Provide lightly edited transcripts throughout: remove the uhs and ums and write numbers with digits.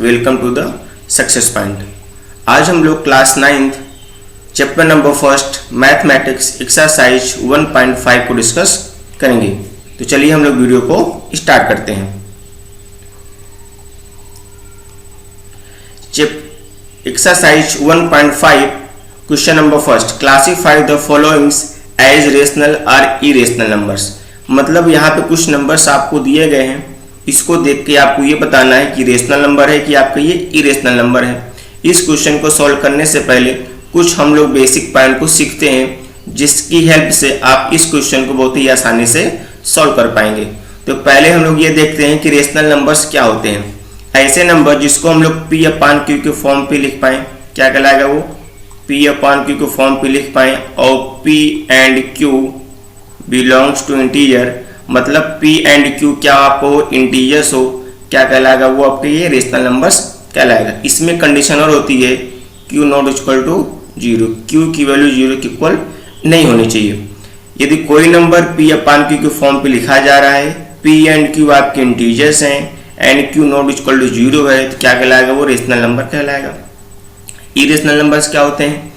Welcome to the success point. आज हम लोग class 9th chapter number 1 mathematics exercise 1.5 को डिस्कस करेंगे। तो चलिए हम लोग वीडियो को स्टार्ट करते हैं। Exercise 1.5 question number 1, classify the followings as rational और इरेशनल नंबर्स। मतलब यहाँ पे कुछ नंबर्स आपको दिए गए हैं, इसको देख के आपको ये बताना है कि रेशनल नंबर है कि आपका ये इरेशनल नंबर है। इस क्वेश्चन को सॉल्व करने से पहले कुछ हम लोग बेसिक पॉइंट को सीखते हैं, जिसकी हेल्प से आप इस क्वेश्चन को बहुत ही आसानी से सॉल्व कर पाएंगे। तो पहले हम लोग ये देखते हैं कि रेशनल नंबर्स क्या होते हैं। ऐसे नंबर जिसको हम लोग P अपॉन Q के फॉर्म पे लिख पाएँ, क्या कहलाएगा वो P अपॉन Q के फॉर्म पे लिख पाएँ, और P and Q belongs to integer, मतलब P एंड Q क्या आपको इंटीजर्स हो, क्या कहलाएगा वो आपके ये रेशनल नंबर्स कहलाएगा। इसमें कंडीशन और होती है Q not equal to 0, Q की वैल्यू 0 के इक्वल नहीं होनी चाहिए। यदि कोई नंबर P अपॉन Q के फॉर्म पे लिखा जा रहा है, P एंड Q आपके इंटीजर्स हैं and Q not equal to 0 है, तो क्या कहलाएगा वो रेशनल नंबर कहलाएगा। इरेशनल नंबर्स क्या होते हैं?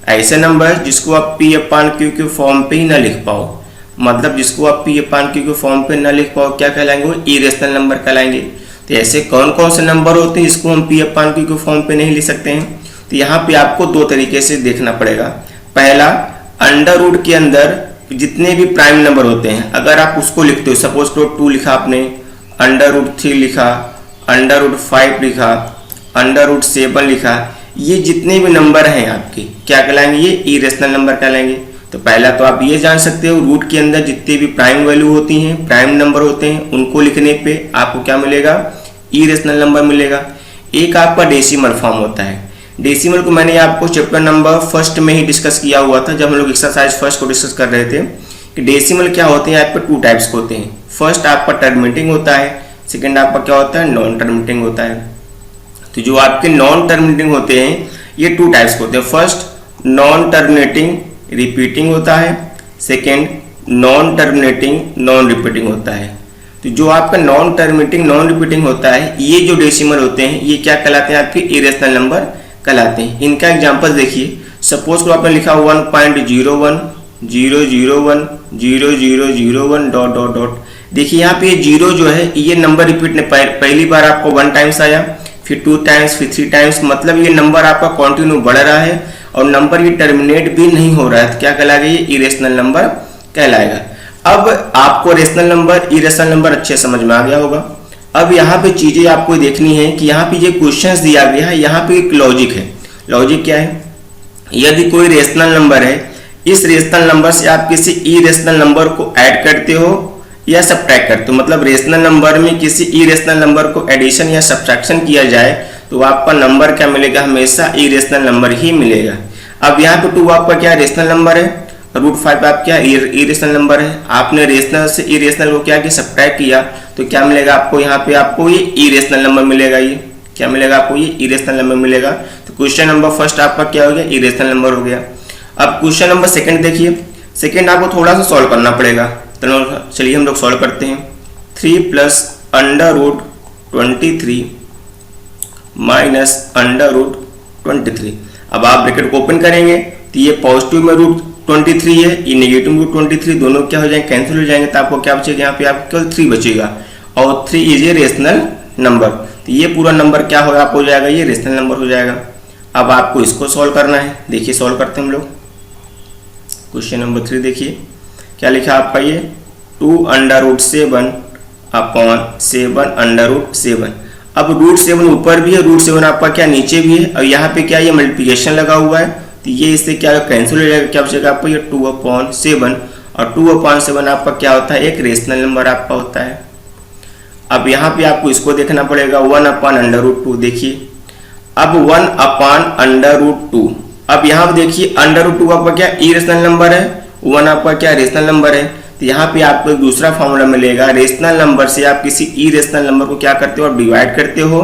ऐसे नंबर जिसको आप P अपॉन Q के फॉर्म पे ही ना लिख पाओ, मतलब जिसको आप P अपॉन Q के फॉर्म पे ना लिख पाओ, क्या कहलाएंगे वो इरेशनल नंबर कहलाएंगे। तो ऐसे कौन कौन से नंबर होते हैं जिसको हम P अपॉन Q के फॉर्म पे नहीं लिख सकते हैं? तो यहाँ पे आपको दो तरीके से देखना पड़ेगा। पहला, अंडर रूट के अंदर जितने भी प्राइम नंबर होते हैं, अगर आप उसको लिखते हो, सपोज करो 2 लिखा आपने, अंडर रूट 3 लिखा, अंडर रूट 5 लिखा, अंडर रूट 7 लिखा, ये जितने भी नंबर हैं आपके क्या कहलाएंगे? ये इरेशनल नंबर कहलाएंगे। तो पहला तो आप ये जान सकते हो, रूट के अंदर जितने भी प्राइम वैल्यू होती हैं, प्राइम नंबर होते हैं, उनको लिखने पे आपको क्या मिलेगा? इरेशनल नंबर मिलेगा। एक आपका डेसिमल फॉर्म होता है। डेसिमल को मैंने आपको चैप्टर नंबर 1 में ही डिस्कस किया हुआ था, जब हम लोग एक्सरसाइज 1 को डिस्कस कर रहे थे कि डेसिमल क्या होते हैं। आपके 2 टाइप्स के होते हैं। फर्स्ट आपका टर्मिनेटिंग होता है, सेकेंड आपका क्या होता है? नॉन टर्मिनेटिंग होता है। तो जो आपके नॉन टर्मिनेटिंग होते हैं ये 2 टाइप्स के होते हैं। फर्स्ट नॉन टर्मिनेटिंग रिपीटिंग होता है, second non terminating non repeating होता है। तो जो आपका नॉन टर्मिनेटिंग नॉन रिपीटिंग होता है, ये जो डेसिमल होते हैं ये क्या कहलाते हैं? आपके इरेशनल नंबर कहलाते हैं। इनका एग्जांपल देखिए, सपोज को आपने लिखा 1.01 001 0001 डॉट डॉट डॉट। देखिए यहाँ पे 0 जो है ये नंबर रिपीट नहीं, पहली बार आपको 1 टाइम्स आया, फिर 2 टाइम्स, फिर 3 टाइम्स, मतलब ये नंबर आपका कंटिन्यू बढ़ रहा है और नंबर ये टर्मिनेट भी नहीं हो रहा है, तो क्या कहलाएगा? ये इरेशनल नंबर कहलाएगा। अब आपको रेशनल नंबर इरेशनल नंबर अच्छे समझ में आ गया होगा। अब यहाँ पे चीजें आपको देखनी है कि यहाँ पे ये क्वेश्चंस दिया गया है, यहाँ पे एक लॉजिक है। लॉजिक क्या है? यदि कोई रेशनल नंबर है, इस रेशनल नंबर से आप किसी इरेशनल नंबर को ऐड करते हो या सब्ट्रैक्ट करते हो, मतलब रेशनल नंबर में किसी इरेशनल नंबर को एडिशन या सब्ट्रैक्शन किया जाए तो आपका नंबर क्या मिलेगा? हमेशा इरेशनल नंबर ही मिलेगा। अब यहाँ पे 2 आपका क्या रेशनल नंबर है, रूट 5 आप क्या इरेशनल नंबर है। आपने रेशनल से इरेशनल को क्या कि सब्ट्रैक्ट किया, तो क्या मिलेगा आपको? यहाँ पे आपको ये इरेशनल नंबर मिलेगा। ये क्या मिलेगा आपको? ये इरेशनल नंबर मिलेगा। तो क्वेश्चन नंबर 1 आपका क्या हो गया? इरेशनल नंबर हो गया। अब क्वेश्चन नंबर 2 देखिए, सेकेंड आपको थोड़ा सा सॉल्व करना पड़ेगा। तो चलिए हम लोग सॉल्व करते हैं। 3 plus under root 23 minus under root 23। अब आप ब्रैकेट को ओपन करेंगे तो ये पॉजिटिव में रूट 23 है, ये नेगेटिव में रूट 23, दोनों क्या हो जाएंगे? कैंसिल हो जाएंगे। तो आपको क्या बचेगा? यहाँ पे आपको केवल 3 बचेगा, और 3 इज ए रेशनल नंबर। तो ये पूरा नंबर क्या हो आप हो जाएगा? ये रेशनल नंबर हो जाएगा। अब आपको इसको सॉल्व करना है। देखिए सॉल्व करते हैं हम लोग। क्वेश्चन नंबर 3 देखिए क्या लिखा आपका? ये 2 under root 7 upon 7 under root 7। अब रूट 7 ऊपर भी है, रूट 7 आपका क्या नीचे भी है, और यहाँ पे क्या ये मल्टीप्लिकेशन लगा हुआ है, तो ये इससे क्या कैंसिल हो जाएगा। क्या बचेगा आपको? ये 2 अपॉन 7, और 2 अपॉन 7 आपका क्या होता है? एक रेशनल नंबर आपका होता है। अब यहाँ पे आपको इसको देखना पड़ेगा, 1 अपॉन अंडर रूट 2। देखिए अब 1 अपॉन अंडर रूट 2। अब यहाँ पे देखिए अंडर रूट 2 आपका क्या इरेशनल नंबर है, 1 आपका क्या रेशनल नंबर है। तो यहाँ पे आपको एक दूसरा फॉर्मूला मिलेगा। रेशनल नंबर से आप किसी इरेशनल नंबर को क्या करते हो? आप डिवाइड करते हो,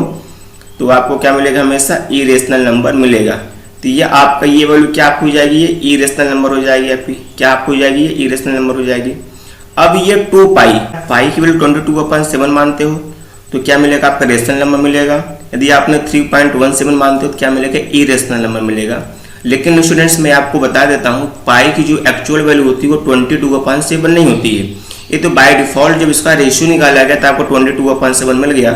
तो आपको क्या मिलेगा? हमेशा इरेशनल नंबर मिलेगा। तो ये आपका ये वैल्यू क्या हो जाएगी? ये इरेशनल नंबर हो जाएगी आपकी। क्या हो जाएगी? ये इरेशनल नंबर हो जाएगी। अब ये 2 पाई की वैल्यू 22/7 मानते हो, तो क्या मिलेगा, आपका रेशनल नंबर मिलेगा। यदि आपने 3.17 मानते हो तो क्या मिलेगा, इरेशनल नंबर मिलेगा। लेकिन स्टूडेंट्स मैं आपको बता देता हूँ, पाई की जो एक्चुअल वैल्यू होती है वो 22/7 नहीं होती है। ये तो बाय डिफॉल्ट जब इसका रेशियो निकाला गया तो आपको 22/7 मिल गया।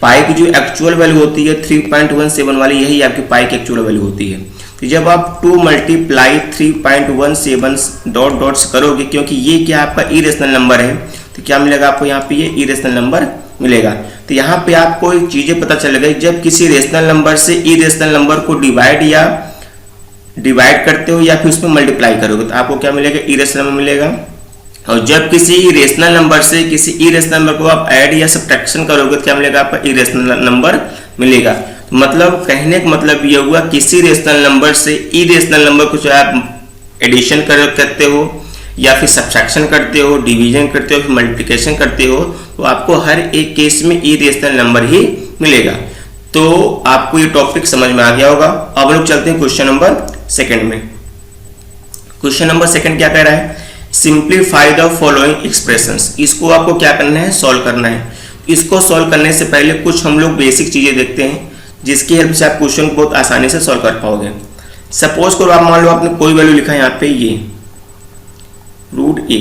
पाई की जो एक्चुअल वैल्यू होती है 3.17 वाली, यही आपकी पाई की एक्चुअल वैल्यू होती है। तो जब आप 2 × 3.17 डॉट डॉट्स करोगे, क्योंकि ये क्या आपका इरेशनल नंबर है, तो क्या मिलेगा आपको यहाँ पे, ये इरेशनल नंबर मिलेगा। तो यहाँ पे आपको एक चीजें पता चल गई, जब किसी रेशनल नंबर से इरेशनल नंबर को डिवाइड करते हो या फिर उसमें मल्टीप्लाई करोगे तो आपको क्या मिलेगा, इरेशनल नंबर मिलेगा। और जब किसी रेशनल नंबर से किसी इरेशनल नंबर को आप ऐड या सब्ट्रैक्शन करोगे तो क्या मिलेगा, आपका इरेशनल नंबर मिलेगा। तो मतलब कहने का मतलब ये हुआ, किसी रेशनल नंबर से इरेशनल नंबर को चाहे आप एडिशन करते हो या फिर सब्ट्रैक्शन करते हो, डिवीजन करते हो, फिर मल्टीप्लिकेशन करते हो, तो आपको हर एक केस में इरेशनल नंबर ही मिलेगा। तो आपको ये टॉपिक समझ में आ गया होगा। अब लोग चलते हैं क्वेश्चन नंबर 2 में। क्वेश्चन नंबर 2 क्या कह रहा है, सिंप्लीफाई द फॉलोइंग एक्सप्रेशंस। इसको आपको क्या करना है, सॉल्व करना है। इसको सॉल्व करने से पहले कुछ हम लोग बेसिक चीजें देखते हैं जिसकी हेल्प से आप क्वेश्चन को बहुत आसानी से सॉल्व कर पाओगे। सपोज करो आप मान लो आपने कोई वैल्यू लिखा है यहाँ पे, ये √a,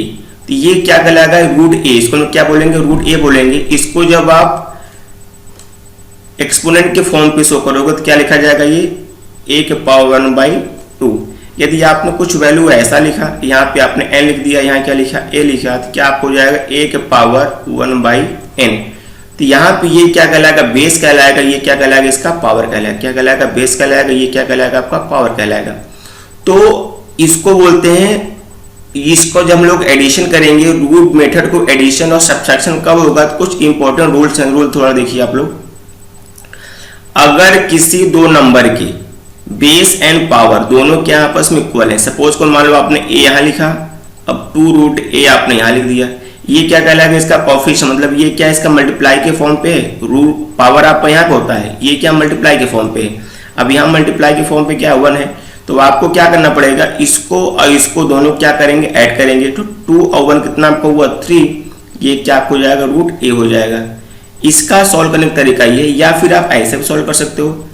तो ये क्या कहलाएगा, √a। इसको हम क्या बोलेंगे, √a बोलेंगे। इसको जब आप एक्सपोनेंट के फॉर्म पे शो करोगे तो क्या लिखा जाएगा, ये a⁴ यदि आपने कुछ वैल्यू ऐसा लिखा, यहाँ पे आपने n लिख दिया, यहाँ क्या लिखा, a लिखा, तो क्या आपको जाएगा a⁴n। तो यहाँ पे ये क्या कहलाएगा, बेस कहलाएगा, ये क्या कहलाएगा, इसका पावर कहलाएगा। क्या कहलाएगा, बेस कहलाएगा, ये क्या कहलाएगा, आपका पावर कहलाएगा। तो इसको बोलते हैं, इसको जब हम लोग एडिशन करेंगे, रूट मेथड को एडिशन और सब्ट्रैक्शन कब होगा, तो कुछ इंपॉर्टेंट रूल्स हैं। रूल थोड़ा देखिए आप लोग। अगर किसी दो नंबर के बेस एंड पावर दोनों क्या आपस में इक्वल है, सपोज को मान लो आपने a यहाँ लिखा, अब 2√a आपने यहाँ लिख दिया, ये क्या कहलाएगा, इसका कोएफिशिएंट, मतलब ये क्या इसका मल्टीप्लाई के फॉर्म पे है। रूट पावर आपका यहाँ पे होता है, ये क्या मल्टीप्लाई के फॉर्म पे है। अब यहाँ मल्टीप्लाई के फॉर्म पे क्या 1 है, तो आपको क्या करना पड़ेगा, इसको और इसको दोनों क्या करेंगे, ऐड करेंगे। तो 2 और 1 कितना आपका हुआ, 3। ये क्या हो जाएगा, √a हो जाएगा। इसका सॉल्व करने का तरीका ये, या फिर आप ऐसे भी सॉल्व कर सकते हो।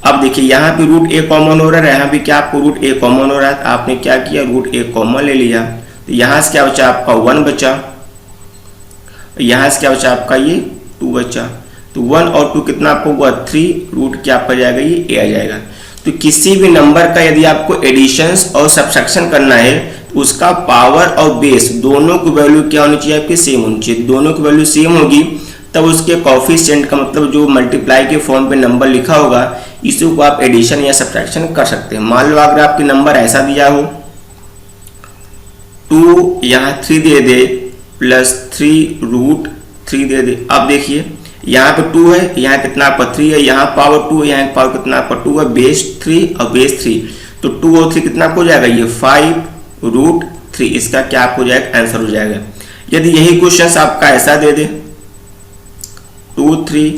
अब देखिए यहाँ पे √a कॉमन हो रहा है, यहाँ भी क्या आपको √a कॉमन हो रहा है, आपने क्या किया, √a कॉमन ले लिया। तो यहाँ से क्या बचा आपका 1 बचा, यहाँ से क्या बचा आपका ये 2 बचा। तो 1 और 2 कितना आपको हुआ 3, रूट क्या आपका जाएगा, ये a आ जाएगा। तो किसी भी नंबर का यदि आपको एडिशंस और सब्ट्रैक्शन करना है तो उसका पावर और बेस दोनों की वैल्यू क्या होनी चाहिए, आपकी सेम होनी चाहिए। दोनों की वैल्यू सेम होगी तब उसके कोएफिशिएंट का मतलब जो मल्टीप्लाई के फॉर्म पे नंबर लिखा होगा, इसी को आप एडिशन या सब्ट्रैक्शन कर सकते हैं। मान लो अगर आपके नंबर ऐसा दिया हो, 2 यहाँ 3 दे दे प्लस 3 √3 दे दे। अब देखिए यहाँ पे 2 है, यहाँ कितना आपका 3 है, यहाँ पावर 2 है, यहाँ पावर कितना आपका 2 है, बेस 3 और बेस 3। तो 2 और 3 कितना हो जाएगा, ये 5√3। इसका क्या आपको जाएगा, आंसर हो जाएगा। यदि यही क्वेश्चन आपका ऐसा दे दे 2 3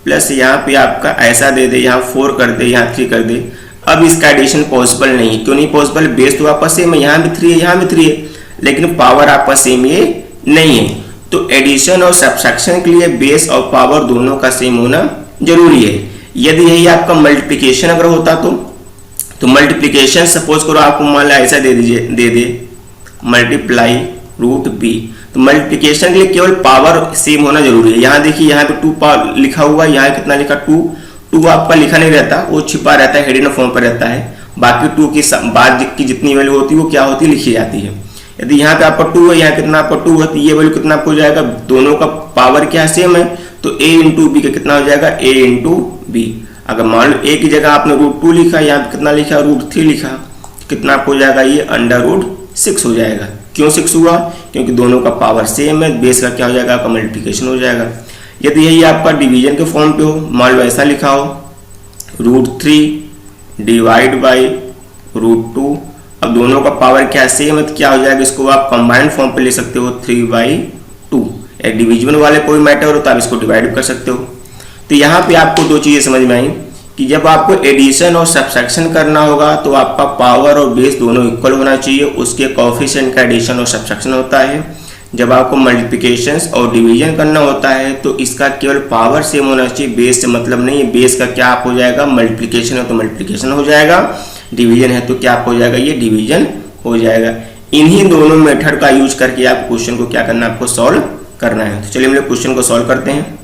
प्लस यहाँ पे आपका ऐसा दे दे, यहाँ 4 कर दे, यहाँ 3 कर दे, अब इसका एडिशन पॉसिबल नहीं है। क्यों नहीं पॉसिबल, बेस तो आपका सेम है, यहाँ भी 3 है, यहाँ भी 3 है, लेकिन पावर आपका सेम ये नहीं है। तो एडिशन और सब्ट्रैक्शन के लिए बेस और पावर दोनों का सेम होना जरूरी है। यदि यही आपका मल्टीप्लिकेशन अगर होता तो मल्टीप्लिकेशन सपोज करो आपको मान लो ऐसा दे दे मल्टीप्लाई √b, तो मल्टीप्लिकेशन के लिए केवल पावर सेम होना जरूरी है। यहाँ देखिए यहाँ पे 2 पावर लिखा हुआ है, यहाँ कितना लिखा 2 आपका लिखा नहीं रहता, वो छिपा रहता है, हिडन फॉर्म पर रहता है। बाकी 2 की बाद की जितनी वैल्यू होती है वो क्या होती है, लिखी जाती है। यदि यहाँ पे आपका 2 है, यहाँ कितना आपका 2 है, तो ये वैल्यू कितना आपको जाएगा, दोनों का पावर क्या सेम है, तो a × b का कितना हो जाएगा, a × b। अगर मान लो a की जगह आपने √2 लिखा, यहाँ पे कितना लिखा, √3 लिखा, कितना आपको हो जाएगा, ये √6 हो जाएगा। क्यों 6 हुआ, क्योंकि दोनों का पावर सेम है, बेस का क्या हो जाएगा, आपका मल्टीप्लिकेशन हो जाएगा। यदि यही आपका डिवीजन के फॉर्म पे हो, मान लो ऐसा लिखा हो √3 डिवाइड बाई √2, अब दोनों का पावर क्या सेम है, तो क्या हो जाएगा, इसको आप कंबाइंड फॉर्म पे ले सकते हो 3/2। एक डिविजन वाले कोई मैटर हो तो आप इसको डिवाइड कर सकते हो। तो यहाँ पे आपको 2 चीजें समझ में आई कि जब आपको एडिशन और सब्ट्रैक्शन करना होगा तो आपका पावर और बेस दोनों इक्वल होना चाहिए, उसके कोएफिशिएंट का एडिशन और सब्ट्रैक्शन होता है। जब आपको मल्टीप्लिकेशंस और डिवीजन करना होता है तो इसका केवल पावर सेम होना चाहिए, बेस से मतलब नहीं है। बेस का क्या आप हो जाएगा, मल्टीप्लिकेशन है तो मल्टीप्लिकेशन हो जाएगा, डिवीजन है तो क्या आप हो जाएगा, ये डिवीजन हो जाएगा। इन्हीं दोनों मेथड का यूज करके आप क्वेश्चन को क्या करना है, आपको सॉल्व करना है। तो चलिए हम लोग क्वेश्चन को सॉल्व करते हैं।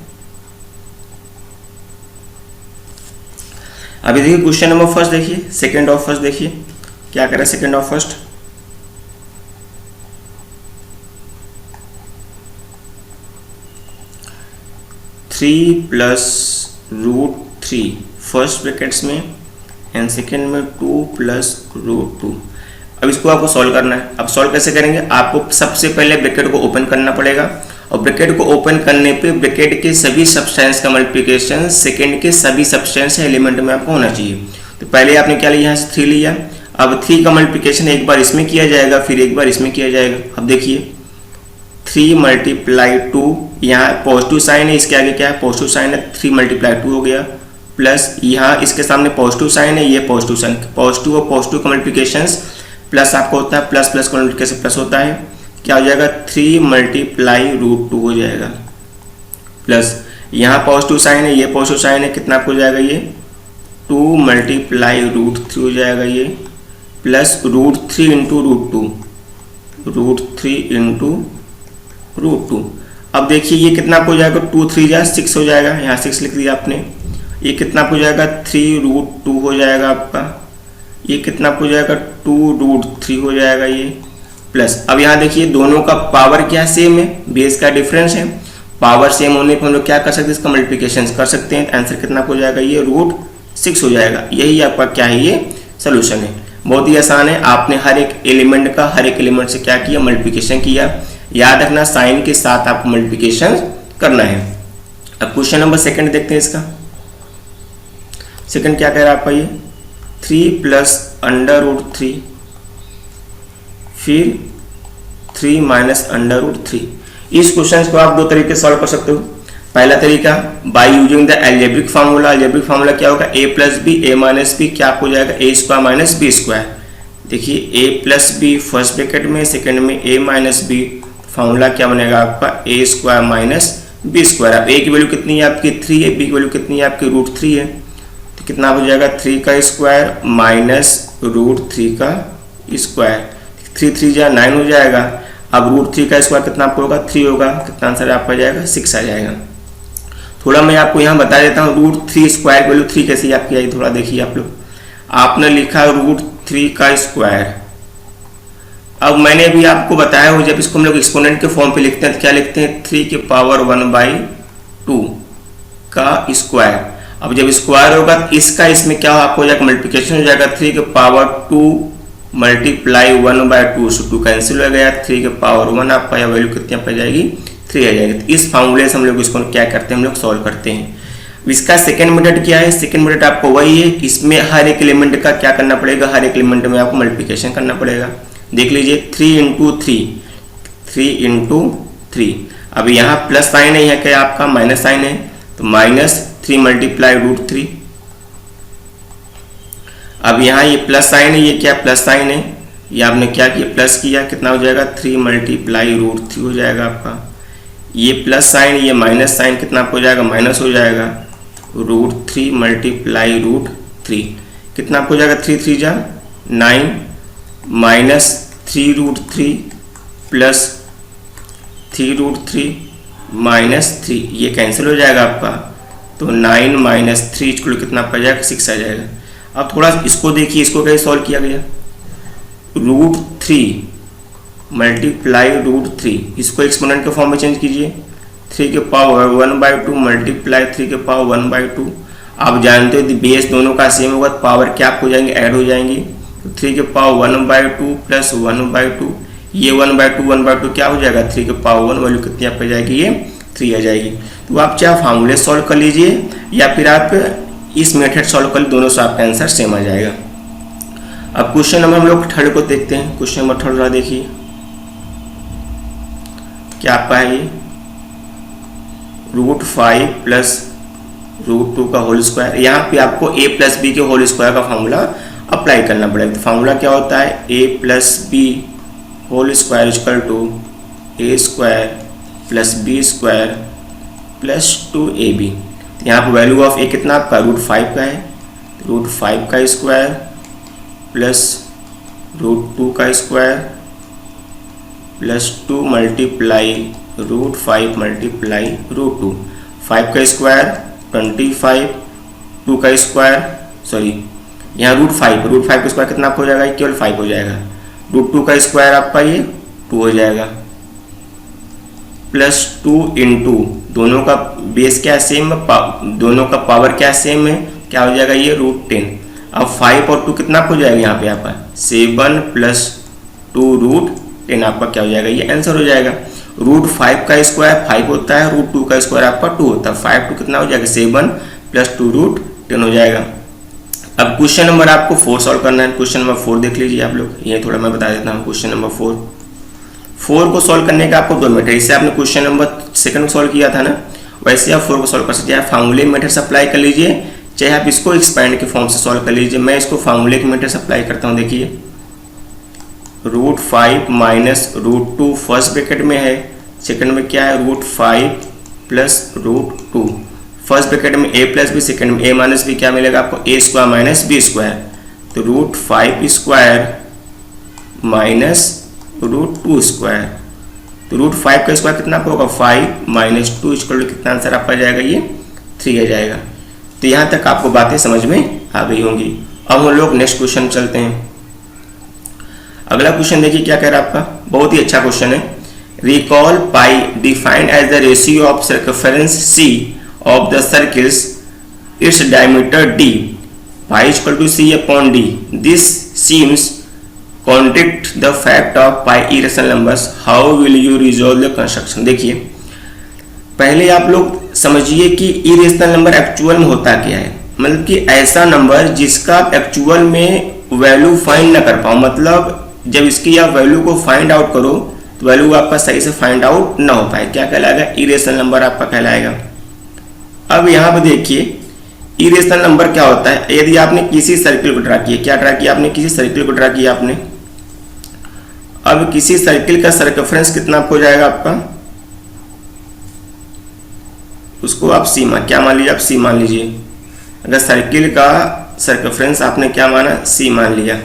अभी देखिए क्वेश्चन नंबर फर्स्ट देखिए, सेकंड ऑफ फर्स्ट देखिए क्या करें। Second of first 3 plus √3 first brackets में एंड सेकंड में 2 प्लस √2। अब इसको आपको सॉल्व करना है। अब सॉल्व कैसे करेंगे, आपको सबसे पहले ब्रैकेट को ओपन करना पड़ेगा और ब्रैकेट को ओपन करने पे ब्रैकेट के सभी सब्सटेंस का मल्टीप्लिकेशन सेकंड के सभी सब्सटेंस एलिमेंट में आपको होना चाहिए। तो पहले आपने क्या लिया, यहाँ से 3 लिया। अब 3 का मल्टीप्लिकेशन एक बार इसमें किया जाएगा, फिर एक बार इसमें किया जाएगा। अब देखिए 3 मल्टीप्लाई 2, यहाँ पॉजिटिव साइन है, इसके आगे क्या है, पॉजिटिव साइन है, 3 मल्टीप्लाई 2 हो गया, प्लस यहाँ इसके सामने पॉजिटिव साइन है, ये पॉजिटिव साइन, पॉजिटिव और पॉजिटिव का मल्टीप्लिकेशन प्लस आपको होता है, प्लस प्लस का मल्टीप्लिकेशन प्लस होता है, क्या हो जाएगा 3 मल्टीप्लाई √2 हो जाएगा, प्लस यहाँ पॉजिटिव साइन है, ये पॉजिटिव साइन है, कितना आपको हो जाएगा, ये 2 मल्टीप्लाई √3 हो जाएगा, ये प्लस √3 इंटू √2, √3 इंटू √2। अब देखिए ये कितना आपको हो जाएगा, 2 3 जा 6 हो जाएगा, यहाँ 6 लिख दिया आपने। ये कितना आपको हो जाएगा, 3 √2 हो जाएगा आपका। ये कितना आपको हो जाएगा, 2 √3 हो जाएगा ये, प्लस अब यहाँ देखिए दोनों का पावर क्या सेम है, बेस का डिफरेंस है। पावर सेम होने पर हम लोग क्या कर सकते हैं, इसका मल्टीप्लिकेशन कर सकते हैं। आंसर कितना हो जाएगा, ये √6 हो जाएगा। यही आपका क्या है, ये सोल्यूशन है। बहुत ही आसान है। आपने हर एक एलिमेंट का हर एक एलिमेंट से क्या किया, मल्टीप्लिकेशन किया। याद रखना साइन के साथ आपको मल्टीप्लिकेशन करना है। अब क्वेश्चन नंबर सेकंड देखते हैं। इसका सेकंड क्या कह रहा है आपका, ये 3 प्लस √3 फिर 3 माइनस √3। इस क्वेश्चन को आप दो तरीके से सॉल्व कर सकते हो। पहला तरीका by using the algebraic formula. Algebraic formula क्या होगा, a plus b a minus b क्या हो जाएगा, a square minus b square. देखिए a plus b first bracket में, सेकंड में a माइनस बी, फार्मूला क्या बनेगा आपका a square minus b square. अब a की वैल्यू कितनी है आपकी 3 है, b की वैल्यू कितनी है आपकी √3 है, तो कितना हो जाएगा 3 का स्क्वायर माइनस √3 का स्क्वायर। 3 3 जा 9 हो जाएगा। अब √3 का स्क्वायर कितना आपको होगा, 3 होगा। कितना आंसर आपका जाएगा, 6 आ जाएगा। थोड़ा मैं आपको यहाँ बता देता हूँ √3 स्क्वायर की वैल्यू 3 कैसे आपकी आई, थोड़ा देखिए आप लोग। आपने लिखा √3 का स्क्वायर। अब मैंने भी आपको बताया हो, जब इसको हम लोग एक्सपोनेंट के फॉर्म पे लिखते हैं तो क्या लिखते हैं, 3 की पावर 1/2 का स्क्वायर। अब जब स्क्वायर होगा तो इसका इसमें क्या आपको हो जाएगा, मल्टीप्लिकेशन हो जाएगा। 3 की पावर 2 मल्टीप्लाई 1/2 से 2 कैंसिल हो गया। 3 की पावर 1 आपका यह वैल्यू कितनी आप जाएगी, 3 आ जाएगी। तो इस फार्मूले से हम लोग इसको क्या करते हैं, हम लोग सॉल्व करते हैं। इसका सेकंड मेथड क्या है, सेकंड मेथड आपको वही है। इसमें हर एक एलिमेंट का क्या करना पड़ेगा, हर एक एलिमेंट में आपको मल्टीप्लिकेशन करना पड़ेगा। देख लीजिए 3 इंटू 3। अब यहाँ प्लस साइन है, यहाँ क्या आपका माइनस साइन है, तो -3 मल्टीप्लाई √3। अब यहाँ ये प्लस साइन है, ये क्या प्लस साइन है, ये आपने क्या किया, प्लस किया, कितना हो जाएगा 3 मल्टीप्लाई √3 हो जाएगा आपका। ये प्लस साइन, ये माइनस साइन, कितना आपको हो जाएगा, माइनस हो जाएगा। √3 मल्टीप्लाई √3 कितना आपको हो जाएगा, 3 3 जा 9 माइनस 3√3 प्लस 3√3 माइनस 3, ये कैंसिल हो जाएगा आपका। तो 9 माइनस 3 इक्वल कितना पड़ जाएगा, 6 आ जाएगा। अब थोड़ा इसको देखिए, इसको कैसे सॉल्व किया गया, √3 मल्टीप्लाई √3, इसको एक्सपोनेंट के फॉर्म में चेंज कीजिए। 3 की पावर 1/2 मल्टीप्लाई 3 की पावर 1/2। आप जानते हो बेस दोनों का सेम होगा तो पावर क्या हो जाएंगे, ऐड हो जाएंगी। तो 3 की पावर 1/2 प्लस 1/2, ये 1/2 क्या हो जाएगा, 3 की पावर 1 वैल्यू कितनी आप जाएगी, ये 3 आ जाएगी। तो आप चाहे फार्मूले सॉल्व कर लीजिए या फिर आप इस मेथड सॉल्व कर, दोनों से आपका आंसर सेम आ जाएगा। अब क्वेश्चन नंबर हम लोग थर्ड को देखते हैं। क्वेश्चन नंबर थर्ड देखिए क्या आपका है, ये √5 प्लस √2 का होल स्क्वायर। यहाँ पे आपको a प्लस बी के होल स्क्वायर का फार्मूला अप्लाई करना पड़ेगा। तो फार्मूला क्या होता है, a plus b whole square equal to a square plus b square plus 2ab। यहाँ पर वैल्यू ऑफ ए कितना आपका √5 का है, √5 का स्क्वायर प्लस √2 का स्क्वायर प्लस 2 मल्टीप्लाई √5 मल्टीप्लाई √2। 5 का स्क्वायर 25, 2 का स्क्वायर सॉरी यहाँ √5 का स्क्वायर कितना आपको हो जाएगा, केवल 5 हो जाएगा। √2 का स्क्वायर आपका ये 2 हो जाएगा प्लस 2 इंटू दोनों का बेस क्या सेम है, दोनों का पावर क्या सेम है, क्या हो जाएगा ये √10। अब 5 और 2 कितना हो जाएगा यहाँ पे आपका 7 प्लस 2 √10 आपका क्या हो जाएगा, ये आंसर हो जाएगा। √5 का स्क्वायर 5 होता है, √2 का स्क्वायर आपका 2 होता है। 5 2 कितना हो जाएगा 7 प्लस 2 √10 हो जाएगा। अब क्वेश्चन नंबर आपको 4 सॉल्व करना है। क्वेश्चन नंबर 4 देख लीजिए आप लोग, ये थोड़ा मैं बता देता हूँ। क्वेश्चन नंबर 4 को सॉल्व करने का आपको 2 मेथड, इससे आपने क्वेश्चन नंबर 2 सॉल्व किया था ना, वैसे आप 4 को सॉल्व कर सकते हैं। फार्मूले मेथड से अप्लाई कर लीजिए, चाहे आप इसको एक्सपैंड के फॉर्म से सॉल्व कर लीजिए। मैं इसको फार्मूले के मेथड से अप्लाई करता हूँ। देखिए √5 माइनस √2 फर्स्ट ब्रैकेट में है, सेकंड में क्या है √5 प्लस √2। फर्स्ट ब्रैकेट में a प्लस बी, सेकेंड में a माइनस बी, क्या मिलेगा आपको a square minus b square. तो √5 स्क्वायर माइनस √2 स्क्वायर, तो √5 का स्क्वायर कितना होगा 5 माइनस 2 इक्वल कितना आंसर आपका जाएगा, ये 3 आ जाएगा। तो यहाँ तक आपको बातें समझ में आ गई होंगी। अब हम लोग नेक्स्ट क्वेश्चन चलते हैं। अगला क्वेश्चन देखिए क्या कह रहा है आपका, बहुत ही अच्छा क्वेश्चन है। Recall pi defined as the ratio of circumference C of the circles its diameter d, pi is equal to c upon d. This seems contradict the fact of pi irrational numbers. How will you resolve the construction? देखिए पहले आप लोग समझिए कि irrational number actual में होता क्या है। मतलब कि ऐसा नंबर जिसका आप एक्चुअल में वैल्यू फाइंड ना कर पाओ, मतलब जब इसकी आप वैल्यू को फाइंड आउट करो तो वैल्यू आपका सही से फाइंड आउट ना हो पाए, क्या कहलाएगा, इरेशनल नंबर आपका कहलाएगा। अब यहाँ पे देखिए इरेशनल नंबर क्या होता है। यदि आपने किसी सर्किल को ड्रा किया, क्या ड्रा किया आपने, किसी सर्किल को ड्रा किया आपने। अब किसी सर्किल का सर्कमफेरेंस कितना हो जाएगा आपका, उसको आप सी मान, क्या मान लीजिए आप सी मान लीजिए। अगर सर्किल का सर्कमफेरेंस आपने क्या माना सी मान लिया,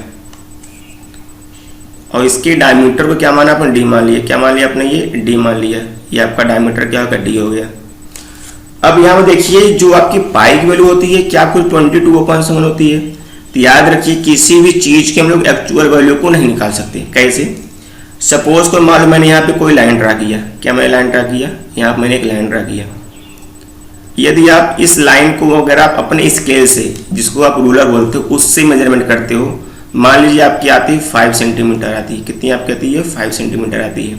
और इसके डायमीटर को क्या माना आपने डी मान लिया, क्या मान लिया आपने ये डी मान लिया, ये आपका डायमीटर क्या होगा डी हो गया। अब यहाँ पे देखिए जो आपकी पाई की वैल्यू होती है क्या कुल 22/7 होती है। तो याद रखिए किसी भी चीज के हम लोग एक्चुअल वैल्यू को नहीं निकाल सकते। कैसे, सपोज को मान लो मैंने यहाँ पे कोई लाइन ड्रा किया, क्या मैंने लाइन ड्रा किया, यहाँ पे मैंने एक लाइन ड्रा किया। यदि आप इस लाइन को अगर आप अपने स्केल से, जिसको आप रूलर बोलते हो, उससे मेजरमेंट करते हो, मान लीजिए आपकी आती है 5 सेंटीमीटर आती है, कितनी आपकी आती है 5 सेंटीमीटर आती है,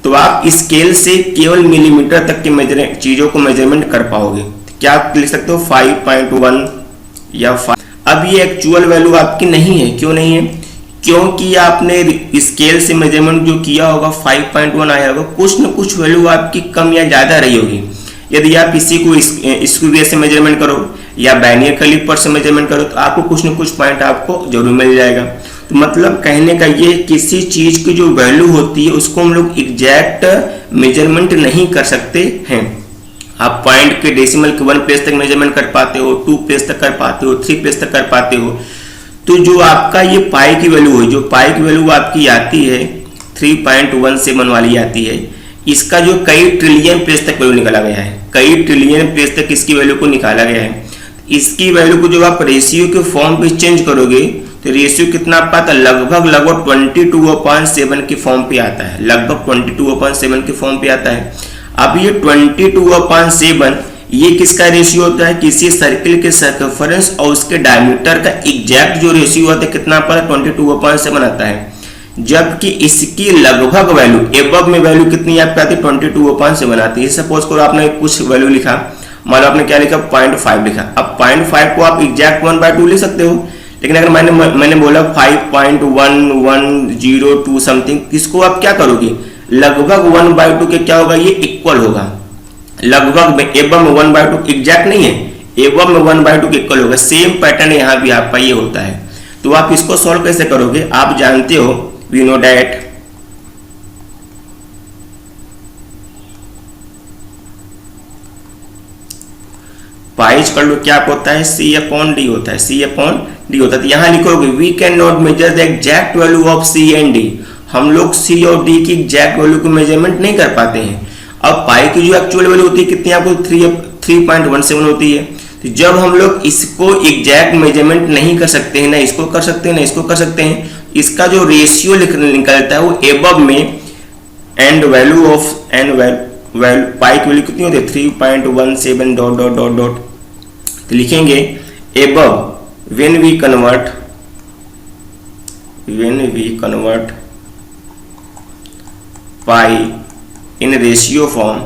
तो आप स्केल से केवल मिलीमीटर तक के चीजों को मेजरमेंट कर पाओगे। क्या आप लिख सकते हो 5.1 या 5। अब ये एक्चुअल वैल्यू आपकी नहीं है, क्यों नहीं है, क्योंकि आपने स्केल से मेजरमेंट जो किया होगा 5.1 आया होगा, कुछ न कुछ वैल्यू आपकी कम या ज्यादा रही होगी। यदि आप इसी को स्क्रू से मेजरमेंट करो या बैनियर कैलिपर से मेजरमेंट करो तो आपको कुछ न कुछ पॉइंट आपको जरूर मिल जाएगा। तो मतलब कहने का ये, किसी चीज की जो वैल्यू होती है उसको हम लोग एग्जैक्ट मेजरमेंट नहीं कर सकते हैं। आप पॉइंट के डेसिमल के 1 प्लेस तक मेजरमेंट कर पाते हो, 2 प्लेस तक कर पाते हो, 3 प्लेस तक कर पाते हो। तो जो आपका ये पाई की वैल्यू है, जो पाई की वैल्यू आपकी आती है 3.17 वाली आती है, इसका जो कई ट्रिलियन प्लेस तक वैल्यू निकाला गया है, कई ट्रिलियन प्लेस तक इसकी वैल्यू को निकाला गया है। इसकी वैल्यू को जब आप रेशियो के फॉर्म पे चेंज करोगे तो रेशियो कितना आपका आता है, लगभग 22/7 के फॉर्म पे आता है, लगभग 22/7 के फॉर्म पे आता है। अब ये 22/7 ये किसका रेशियो होता है, किसी सर्किल के सर्कमफेरेंस और उसके डायमीटर का एग्जैक्ट जो रेशियो होता है कितना आपका 22/7 आता है। जबकि इसकी लगभग वैल्यू एबव में वैल्यू कितनी आपकी आती है 22/7 आती है। सपोज करो आपने कुछ वैल्यू लिखा, मान लो आपने क्या लिखा 0.5 लिखा। अब 0.5 को आप एग्जैक्ट 1/2 लिख सकते हो, लेकिन अगर मैंने बोला 5.1102 समथिंग, इसको आप क्या करोगे, लगभग 1/2 के क्या होगा, ये इक्वल होगा। लगभग में एबव में 1/2 एग्जैक्ट नहीं है, एबव में 1/2 के इक्वल होगा। सेम पैटर्न यहाँ भी आपका ये होता है। तो आप इसको सॉल्व कैसे करोगे, आप जानते हो, वी नो डैट पाइज कर लो क्या होता है, C/D होता है, C/D होता है। तो यहाँ लिखोगे we can not measure the exact value of C and D। हम लोग C और D की एग्जैक्ट वैल्यू को मेजरमेंट नहीं कर पाते हैं। अब पाई की जो एक्चुअल वैल्यू होती है कितनी, आपको 3.17 होती है। तो जब हम लोग इसको एग्जैक्ट मेजरमेंट नहीं कर सकते हैं, ना इसको कर सकते हैं ना इसको कर सकते हैं, इसका जो रेशियो निकलता है वो एबव में and value of and value pi की वैल्यू कितनी होती है 3.17 डॉट डॉट डॉट डॉट। तो लिखेंगे above when we convert pi in ratio form,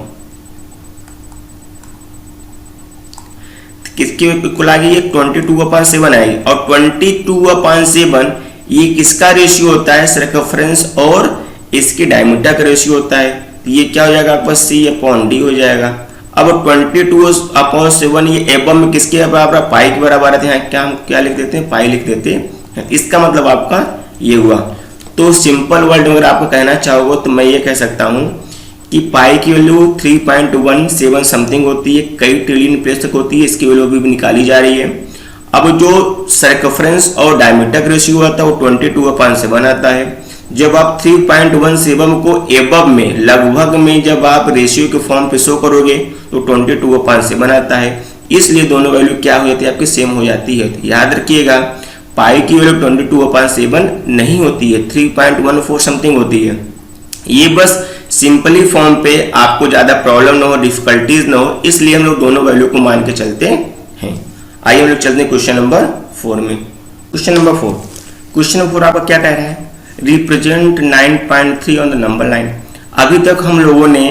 किसके इक्वल आ गई है 22/7 आएगी। और 22/7 ये किसका रेशियो होता है, सर्कमफ्रेंस और इसके डायमीटर का रेशियो होता है। तो ये क्या हो जाएगा आपका C/D हो जाएगा। अब 22/7 ये एबव में किसके बराबर, पाई के बराबर है। यहाँ क्या लिख देते हैं, पाई लिख देते हैं। इसका मतलब आपका ये हुआ। तो सिंपल वर्ड में अगर आपको कहना चाहोगे तो मैं ये कह सकता हूँ कि पाई की वैल्यू 3.17 समथिंग होती है, कई ट्रिलियन प्लेस तक होती है, इसकी वैल्यू भी निकाली जा रही है। अब जो सर्कमफ्रेंस और डायमीटर का रेशियो आता है वो 22/7 आता है। जब आप 3.17 को एबव में लगभग में जब आप रेशियो के फॉर्म पे शो करोगे तो 22/7 आता है। इसलिए दोनों वैल्यू क्या हो जाती है, आपकी सेम हो जाती है। तो याद रखिएगा पाई की वैल्यू 22/7 नहीं होती है, 3.14 समथिंग होती है। ये बस सिंपली फॉर्म पे आपको ज्यादा प्रॉब्लम ना हो, डिफिकल्टीज ना हो, इसलिए हम लोग दोनों वैल्यू को मान के चलते हैं। आइए हम लोग चलते हैं क्वेश्चन नंबर 4 में। क्वेश्चन नंबर 4 आपका क्या कह रहा है, represent 9.3 on the number line. अभी तक हम लोगों ने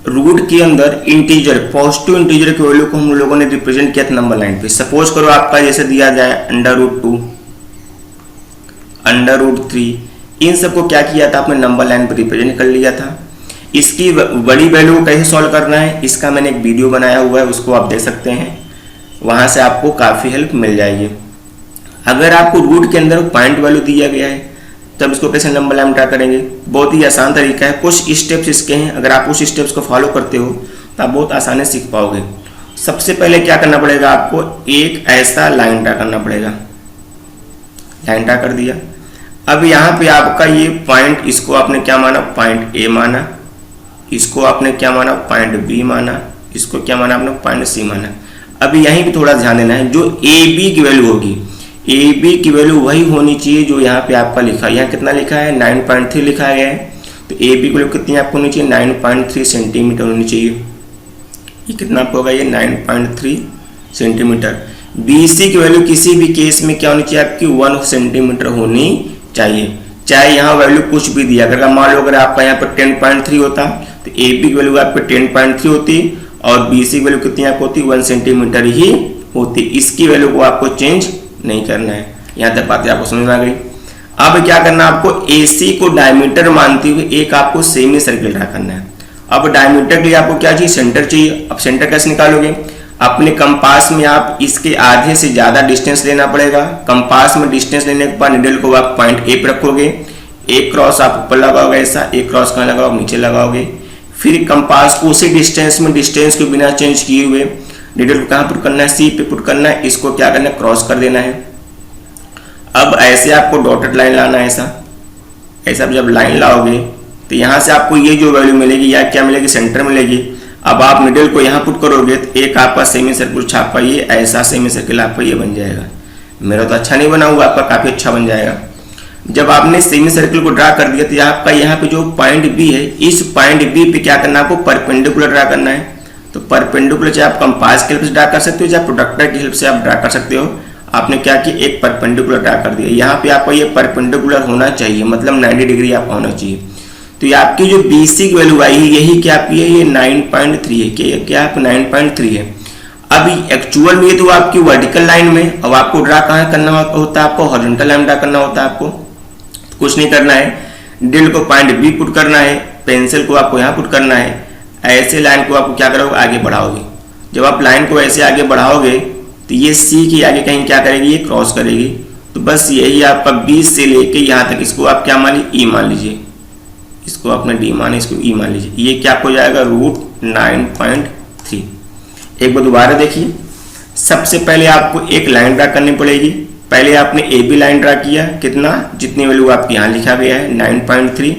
रूट के अंदर इंटीजर, पॉजिटिव इंटीजर की वैल्यू को हम लोगों ने रिप्रेजेंट किया था नंबर लाइन पे। सपोज करो आपका जैसे दिया जाए √2, √3, इन सबको क्या किया था आपने नंबर लाइन पर रिप्रेजेंट कर लिया था। इसकी बड़ी वैल्यू को कैसे सॉल्व करना है इसका मैंने एक वीडियो बनाया हुआ है, उसको आप देख सकते हैं, वहां से आपको काफी हेल्प मिल जाएगी। अगर आपको रूट के अंदर पॉइंट वैल्यू दिया गया है तब इसको कैसे नंबर लाइन ड्रा करेंगे, बहुत ही आसान तरीका है। कुछ स्टेप्स इसके हैं, अगर आप उस स्टेप्स को फॉलो करते हो तो आप बहुत आसानी से सीख पाओगे। सबसे पहले क्या करना पड़ेगा, आपको एक ऐसा लाइन ड्रा करना पड़ेगा। लाइन ड्रा कर दिया। अब यहाँ पे आपका ये पॉइंट, इसको आपने क्या माना, पॉइंट ए माना, इसको आपने क्या माना, पॉइंट बी माना, इसको क्या माना आपने, पॉइंट सी माना। अभी यहीं पे थोड़ा ध्यान देना है, जो ए बी की वैल्यू होगी, ए बी की वैल्यू वही होनी चाहिए जो यहाँ पे आपका लिखा है। यहाँ कितना लिखा है 9.3 लिखा गया है, तो ए बी की वैल्यू कितनी आपको होनी चाहिए 9.3 सेंटीमीटर होनी चाहिए। ये कितना आपको होगा, ये 9.3 सेंटीमीटर। बी सी की वैल्यू किसी भी केस में क्या होनी चाहिए आपकी 1 सेंटीमीटर होनी चाहिए, चाहे यहाँ वैल्यू कुछ भी दिया। अगर मान लो अगर आपका यहाँ पर 10.3 होता तो ए बी की वैल्यू आपकी 10.3 होती और बी सी की वैल्यू कितनी आपको होती 1 सेंटीमीटर ही होती। इसकी वैल्यू को आपको चेंज नहीं करना है। यहाँ तक बातें आपको समझ में आ गई। अब क्या करना है, आपको ए सी को डायमीटर मानते हुए एक आपको सेमी सर्किल ड्रा करना है। अब डायमीटर के लिए आपको क्या चाहिए, सेंटर चाहिए। अब सेंटर कैसे निकालोगे, अपने कंपास में आप इसके आधे से ज्यादा डिस्टेंस लेना पड़ेगा। कंपास में डिस्टेंस लेने के बाद निडल को आप पॉइंट ए पे रखोगे, एक क्रॉस आप ऊपर लगाओगे ऐसा, एक क्रॉस कहाँ लगाओगे, नीचे लगाओगे। फिर कंपास को उसी डिस्टेंस में, डिस्टेंस को बिना चेंज किए हुए निडल को कहाँ पुट करना है, सी पे पुट करना है। इसको क्या करना है, क्रॉस कर देना है। अब ऐसे आपको डॉटेड लाइन लाना है, ऐसा जब लाइन लाओगे तो यहाँ से आपको ये जो वैल्यू मिलेगी या क्या मिलेगी, सेंटर मिलेगी। अब आप मिडिल को यहाँ पुट करोगे तो एक आपका सेमी सर्किल छापा, ये ऐसा सेमी सर्किल आपका ये बन जाएगा। मेरा तो अच्छा नहीं बना हुआ, आपका काफी अच्छा बन जाएगा। जब आपने सेमी सर्किल को ड्रा कर दिया तो आपका यहाँ पे जो पॉइंट बी है, इस पॉइंट बी पे क्या करना है, आपको परपेंडिकुलर ड्रा करना है। तो परपेंडिकुलर चाहे आप कंपास की हेल्प से ड्रा कर सकते हो, चाहे प्रोडक्टर की हेल्प से आप ड्रा कर सकते हो। आपने क्या किया, एक परपेंडिकुलर ड्रा कर दिया। यहाँ पे आपको ये परपेंडिकुलर होना चाहिए, मतलब 90 डिग्री आपका होना चाहिए। तो ये आपकी जो BC की वैल्यू आई है यही क्या आपकी है, ये 9.3 है। क्या आप 9.3 है। अभी एक्चुअल में तो आपकी वर्टिकल लाइन में, अब आपको ड्रा कहाँ करना होता है, आपको हॉरिजॉन्टल लाइन ड्रा करना होता है। आपको कुछ नहीं करना है, ड्रिल को पॉइंट बी पुट करना है, पेंसिल को आपको यहाँ पुट करना है। ऐसे लाइन को आपको क्या करोगे, आगे बढ़ाओगे। जब आप लाइन को ऐसे आगे बढ़ाओगे तो ये सी के आगे कहीं क्या करेगी, ये क्रॉस करेगी। तो बस यही आपका 20 से लेके यहाँ तक, इसको आप क्या मान लीजिए, ई मान लीजिए। इसको आपने डी माने, इसको ई मान लीजिए। ये क्या हो जाएगा, √9.3। एक बार दोबारा देखिए। सबसे पहले आपको एक लाइन ड्रा करनी पड़ेगी। पहले आपने ए बी लाइन ड्रा किया, कितना, जितनी वैल्यू आपकी यहाँ लिखा गया है 9.3।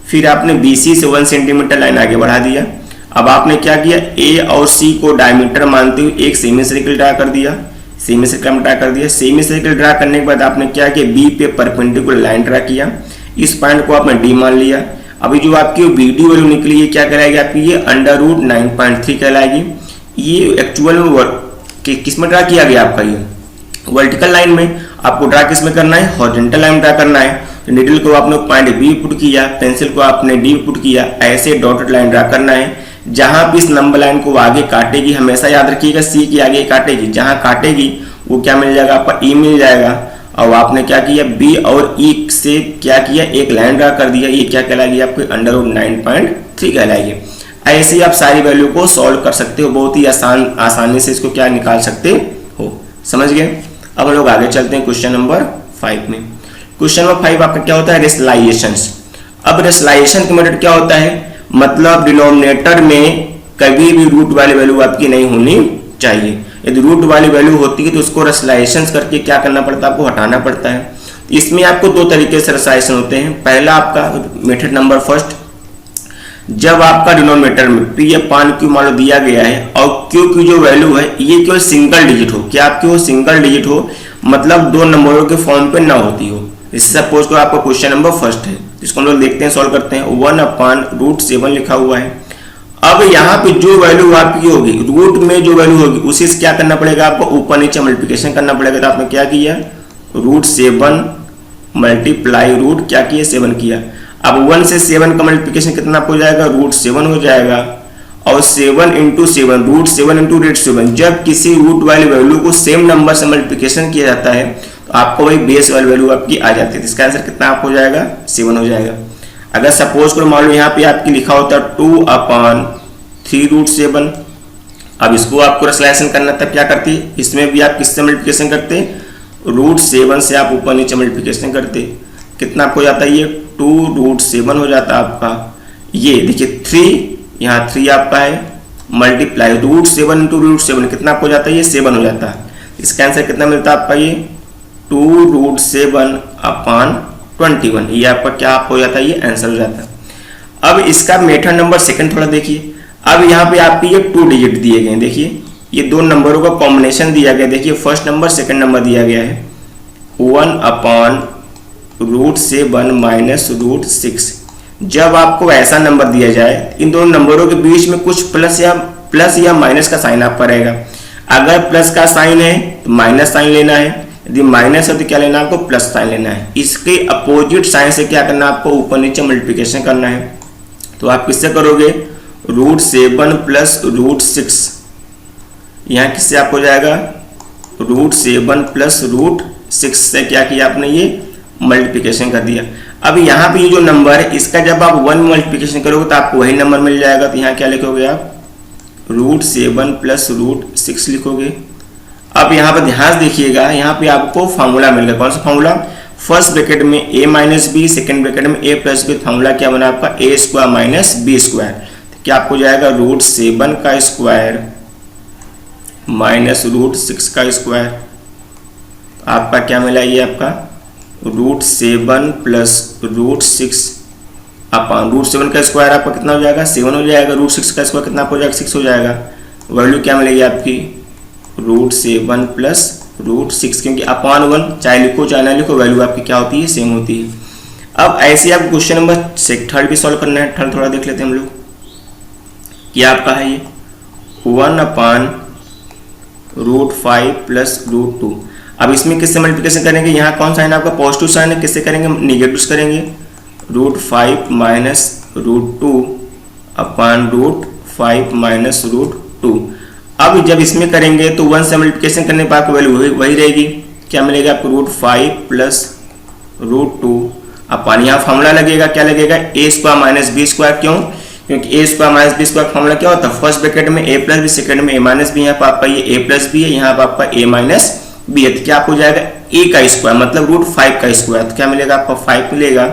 फिर आपने बी सी से 1 सेंटीमीटर लाइन आगे बढ़ा दिया। अब आपने क्या किया, ए और सी को डायमीटर मानते हुए एक सेमी सर्किल ड्रा कर दिया। सेमी सर्किल ड्रा कर दिया। सेमी सर्किल ड्रा करने के बाद आपने क्या किया, बी पे परपेंडिकुलर लाइन ड्रा किया। इस पॉइंट को आपने डी मान लिया। अभी जो आपकी बी डी वैल्यू निकली है क्या कहलाएगी आपकी, ये √9.3 कहलाएगी। ये एक्चुअल में किस में ड्रा किया गया आपका, ये वर्टिकल लाइन में। आपको ड्रा किस में करना है, हॉरिजॉन्टल लाइन ड्रा करना है। तो नीडल को आपने पॉइंट बी पुट किया, पेंसिल को आपने डी पुट किया। ऐसे डॉटेड लाइन ड्रा करना है। जहां भी इस नंबर लाइन को आगे काटेगी, हमेशा याद रखिएगा सी के आगे काटेगी, जहां काटेगी वो क्या मिल जाएगा आपका, ई मिल जाएगा। और आपने क्या किया, बी और ई से क्या किया, एक लाइन ड्रा कर दिया। ये क्या कहलाएगी आपकी, √9.3 कहलाएगी। ऐसे ही आप सारी वैल्यू को सॉल्व कर सकते हो, बहुत ही आसानी से इसको क्या निकाल सकते हो। समझ गए। अब हम लोग आगे चलते हैं क्वेश्चन नंबर 5 में। क्वेश्चन नंबर 5 आपका क्या होता है, रेशनलाइजेशंस। अब रेशनलाइजेशन का मेथड क्या होता है, मतलब डिनोमिनेटर में कभी भी रूट वाली वैल्यू आपकी नहीं होनी चाहिए। यदि रूट वाली वैल्यू होती है तो उसको रेशनलाइजेशंस करके क्या करना पड़ता है, आपको हटाना पड़ता है। इसमें आपको दो तरीके से रेशनलाइजेशन होते हैं। पहला आपका मेथड नंबर फर्स्ट, जब आपका डिनोमिनेटर में पी अपान क्यू मान लो दिया गया है और क्यू की जो वैल्यू है ये केवल सिंगल डिजिट हो, क्या आपकी हो, सिंगल डिजिट हो, मतलब दो नंबरों के फॉर्म पे ना होती हो। इससे सपोज करो आपका क्वेश्चन नंबर फर्स्ट है, इसको हम लोग देखते हैं, सॉल्व करते हैं। 1/√7 लिखा हुआ है। अब यहाँ पे जो वैल्यू आपकी होगी, रूट में जो वैल्यू होगी उसी से क्या करना पड़ेगा आपको, ऊपर नीचे मल्टीप्लिकेशन करना पड़ेगा। तो आपने क्या किया, √7 मल्टीप्लाई रूट क्या किया, 7 किया। अब 1 से 7 का मल्टीप्लिकेशन कितना हो जाएगा, √7 हो जाएगा। और 7 × 7 √7 × √7, जब किसी रूट वाली वैल्यू को सेम नंबर से मल्टीप्लिकेशन किया जाता है तो आपको वही बेस वाली वैल्यू आपकी आ जाती है। इसका आंसर कितना आप हो जाएगा, 7 हो जाएगा। अगर सपोज करो मान लो यहाँ पे आपकी लिखा होता है 2/3√7, अब इसको आपको रेशनलाइजेशन करना तब क्या करती है, इसमें भी आप किससे मल्टीप्लिकेशन करते, √7 से आप ऊपर नीचे मल्टीप्लिकेशन करते, कितना आपको जाता है, ये 2√7 हो जाता है आपका। ये देखिए 3, यहाँ 3 आपका है, मल्टीप्लाई √7 × √7 कितना आपको जाता है, ये 7 हो जाता है। इसका आंसर कितना मिलता है आपका, ये 2√7/21। ये आपका क्या हो जाता है, ये आंसर हो जाता है। अब इसका मेथड नंबर सेकंड थोड़ा देखिए। अब यहाँ पे आपके ये 2 डिजिट दिए गए, देखिए ये दो नंबरों का कॉम्बिनेशन दिया गया। देखिए फर्स्ट नंबर सेकंड नंबर दिया गया है 1/√7 - √6। जब आपको ऐसा नंबर दिया जाए, इन दोनों नंबरों के बीच में कुछ प्लस या माइनस का साइन आपका रहेगा। अगर प्लस का साइन है तो माइनस साइन लेना है, यदि माइनस है तो क्या लेना है आपको, प्लस साइन लेना है। इसके अपोजिट साइन से क्या करना है आपको, ऊपर नीचे मल्टीप्लिकेशन करना है। तो आप किससे करोगे, √7 + √6, यहाँ किससे आपको जाएगा, √7 + √6 से क्या किया आपने, ये मल्टीप्लिकेशन कर दिया। अब यहाँ पे ये जो नंबर है इसका जब आप 1 मल्टीप्लिकेशन करोगे तो आपको वही नंबर मिल जाएगा। तो यहाँ क्या लिखोगे आप, √7 + √6 लिखोगे। अब यहाँ पर ध्यान देखिएगा, यहाँ पे आपको फार्मूला मिल गया। कौन सा फार्मूला, फर्स्ट ब्रैकेट में a - b, सेकेंड ब्रैकेट में a + b। फार्मूला क्या बना आपका, a² - b²। तो क्या आपको जाएगा, √7 का स्क्वायर -√6 का स्क्वायर। आपका क्या मिला, ये आपका √7 + √6/√7 का स्क्वायर आपका कितना हो जाएगा, 7 हो जाएगा। √6 का स्क्वायर कितना हो जाएगा, 6 हो जाएगा। वैल्यू क्या मिलेगी आपकी, √7 + √6, क्योंकि /1 चाहे लिखो चाहे ना लिखो वैल्यू आपकी क्या होती है, सेम होती है। अब ऐसे आप क्वेश्चन नंबर थर्ड भी सॉल्व करना है। थर्ड थोड़ा देख लेते हैं हम लोग, क्या आपका है ये 1/√5 + √2। अब इसमें किससे मल्टीप्लिकेशन करेंगे, यहाँ कौन साइन आपका पॉजिटिव साइन है, किससे करेंगे, निगेटिव करेंगे। √5 - √2/√5 - √2। अब जब इसमें करेंगे तो 1 से मल्टीप्लिकेशन करने पर आपको वैल्यू वही रहेगी। क्या मिलेगा आपको, √5 + √2 अपन यहाँ फॉर्मूला लगेगा, क्या लगेगा, a² - b²। क्यों, क्योंकि a² - b² फॉर्मूला क्या होता है, फर्स्ट ब्रैकेट में a + b, सेकंड में a - b। यहाँ पर आपका ये a + b है, यहाँ पर आपका a - b है। तो क्या आपको जाएगा, a का स्क्वायर मतलब √5 का स्क्वायर। तो क्या मिलेगा आपका, 5 मिलेगा।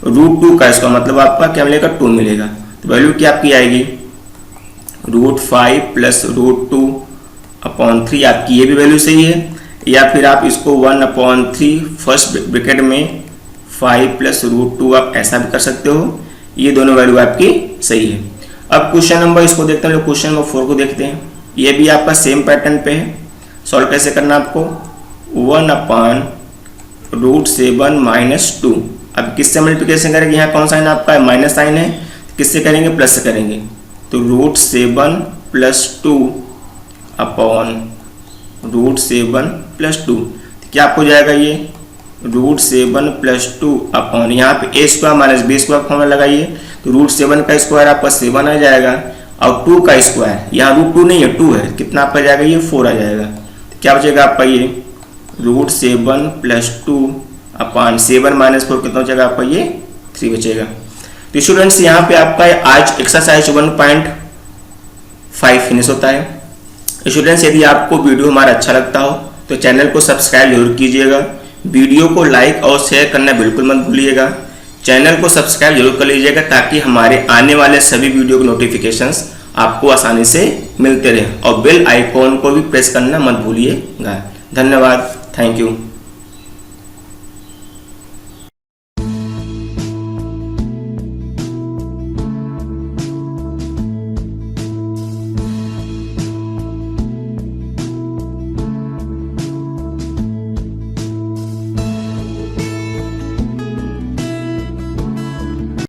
√2 का स्क्वायर मतलब आपका क्या मिलेगा, 2 मिलेगा। तो वैल्यू क्या आपकी आएगी, √5 + √2 1/3 आपकी ये भी वैल्यू सही है, या फिर आप इसको 1/3 फर्स्ट ब्रैकेट में 5 + √2 आप ऐसा भी कर सकते हो। ये दोनों वैल्यू आपकी सही है। अब क्वेश्चन नंबर इसको देखते हैं, क्वेश्चन नंबर 4 को देखते हैं। ये भी आपका सेम पैटर्न पे है। सॉल्व कैसे करना आपको, 1/√7 - 2। अब किससे मल्टीप्लिकेशन करेंगे, यहाँ कौन साइन आपका है, माइनस साइन है, किससे करेंगे, प्लस से करेंगे। तो √7 + 2 अपॉन √7 + 2, क्या आपको जाएगा ये √7 + 2 अपॉन, यहाँ पे a² - b² फॉर्मूला लगाइए, तो √7 का स्क्वायर आपका 7 आ जाएगा, और 2 का स्क्वायर, यहाँ √2 नहीं है 2 है, कितना आपका जाएगा ये 4 आ जाएगा। तो क्या बचेगा आपका ये √7 + 2 अपॉन 7 - 4 कितना बचेगा आपका ये 3 बचेगा। तो स्टूडेंट्स यहाँ पे आपका आज एक्सरसाइज 1.5 फिनिश होता है। स्टूडेंट्स यदि आपको वीडियो हमारा अच्छा लगता हो तो चैनल को सब्सक्राइब जरूर कीजिएगा, वीडियो को लाइक और शेयर करना बिल्कुल मत भूलिएगा। चैनल को सब्सक्राइब जरूर कर लीजिएगा ताकि हमारे आने वाले सभी वीडियो के नोटिफिकेशंस आपको आसानी से मिलते रहें, और बेल आइकॉन को भी प्रेस करना मत भूलिएगा। धन्यवाद, थैंक यू।